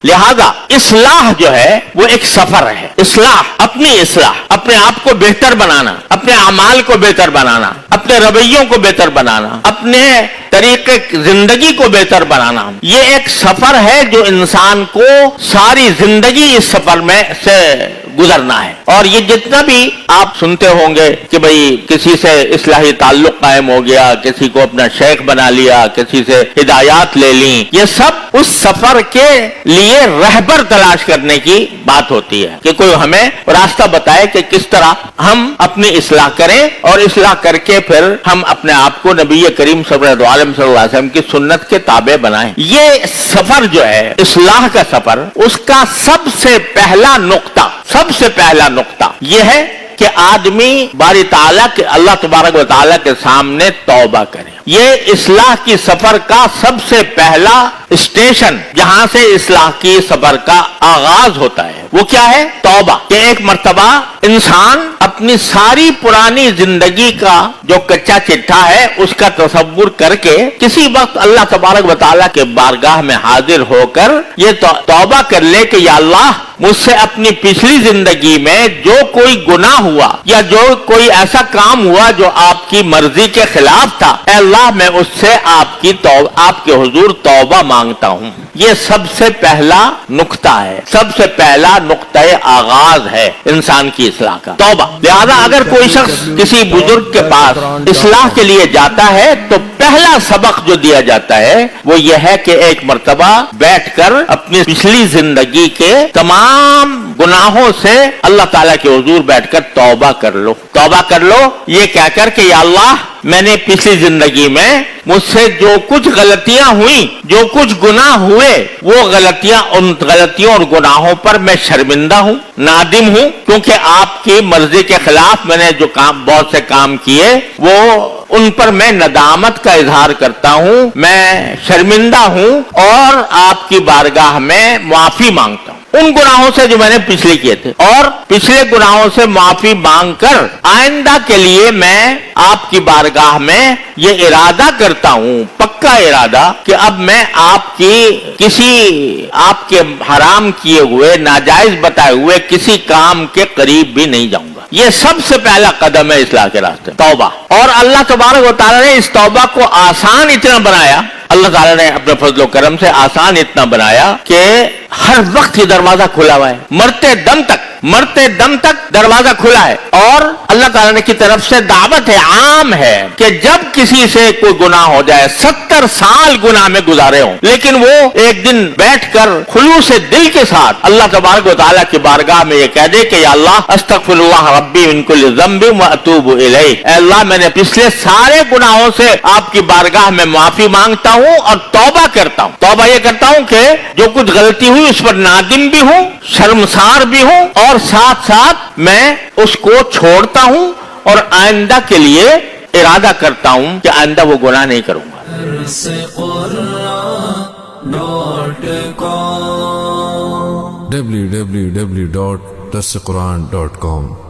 लिहाजा इस्लाह जो है वो एक सफर है। इस्लाह, अपनी इस्लाह, अपने आप को बेहतर बनाना, अपने अमाल को बेहतर बनाना, अपने रवैयों को बेहतर बनाना, अपने तरीके जिंदगी को बेहतर बनाना, ये एक सफर है जो इंसान को सारी जिंदगी इस सफर में से गुजरना है। और ये जितना भी आप सुनते होंगे कि भाई किसी से इस्लाही ताल्लुक कायम हो गया, किसी को अपना शेख बना लिया, किसी से हिदायत ले ली, ये सब उस सफर के लिए रहबर तलाश करने की बात होती है कि कोई हमें रास्ता बताए कि किस तरह हम अपनी इस्लाह करें और इस्लाह करके फिर हम अपने आप को नबी करीम सल्लल्लाहु अलैहि वसल्लम की सुन्नत के ताबे बनाएं। ये सफर जो है इस्लाह का सफर, उसका सबसे पहला नुक्ता यह है कि आदमी बारी ताला के अल्लाह तबारक व तआला के सामने तौबा करे। ये इस्लाह की सफर का सबसे पहला स्टेशन, जहां से इस्लाह की सफर का आगाज होता है, वो क्या है? तौबा। कि एक मर्तबा इंसान अपनी सारी पुरानी जिंदगी का जो कच्चा चिट्ठा है उसका तसव्वुर करके किसी वक्त अल्लाह तबारक व तआला के बारगाह में हाजिर होकर ये तौबा कर ले कि या अल्लाह, मुझसे अपनी पिछली जिंदगी में जो कोई गुनाह हुआ या जो कोई ऐसा काम हुआ जो आपकी मर्जी के खिलाफ था, अल्लाह मैं उससे आपके हुजूर तौबा मांगता हूँ। ये सबसे पहला नुक्ता है, सबसे पहला नुक्ता आगाज है इंसान की इस्लाह का, तौबा। लिहाजा अगर कोई शख्स किसी बुजुर्ग के पास इस्लाह के लिए जाता है तो पहला सबक जो दिया जाता है वो यह है कि एक मर्तबा बैठकर अपनी पिछली जिंदगी के तमाम गुनाहों से अल्लाह ताला के हुजूर बैठकर तौबा कर लो, ये कहकर कि या अल्लाह, मैंने पिछली जिंदगी में मुझसे जो कुछ गलतियां हुई, जो कुछ गुनाह हुए, वो गलतियां, उन गलतियों और गुनाहों पर मैं शर्मिंदा हूं, नादिम हूं, क्योंकि आपकी मर्जी के खिलाफ मैंने जो काम, बहुत से काम किए, वो उन पर मैं नदामत का इजहार करता हूं, मैं शर्मिंदा हूं और आपकी बारगाह में माफी मांगता हूं उन गुनाहों से जो मैंने पिछले किए थे। और पिछले गुनाहों से माफी मांगकर आइंदा के लिए मैं आपकी बारगाह में ये इरादा करता हूं, पक्का इरादा, कि अब मैं आपके हराम किए हुए, नाजायज बताए हुए किसी काम के करीब भी नहीं जाऊंगा। ये सबसे पहला कदम है इस्लाह के रास्ते, तौबा। और अल्लाह तबारक व तआला ने इस तौबा को आसान इतना बनाया, अल्लाह ताला ने अपने फजल करम से आसान इतना बनाया कि हर वक्त ये दरवाजा खुला हुआ है, मरते दम तक दरवाजा खुला है। और अल्लाह ताला की तरफ से दावत है, आम है, कि जब किसी से कोई गुनाह हो जाए, 70 साल गुनाह में गुजारे हों, लेकिन वो एक दिन बैठकर खुलूस दिल के साथ अल्लाह तबारक व तआला की बारगाह में ये कह दे कि या अल्लाह, अस्तगफिरुल्लाह रब्बी मिन कुल्लि ज़ंबि व अतूबु इलैहि, अल्लाह, मैंने पिछले सारे गुनाहों से आपकी बारगाह में माफी मांगता हूं और तौबा करता हूं। तौबा ये करता हूं कि जो कुछ गलती हुई उस पर नादिम भी हूं, शर्मसार भी हूं, और साथ साथ मैं उसको छोड़ता हूं और आइंदा के लिए इरादा करता हूं कि आइंदा वो गुनाह नहीं करूंगा। www.darsequran.com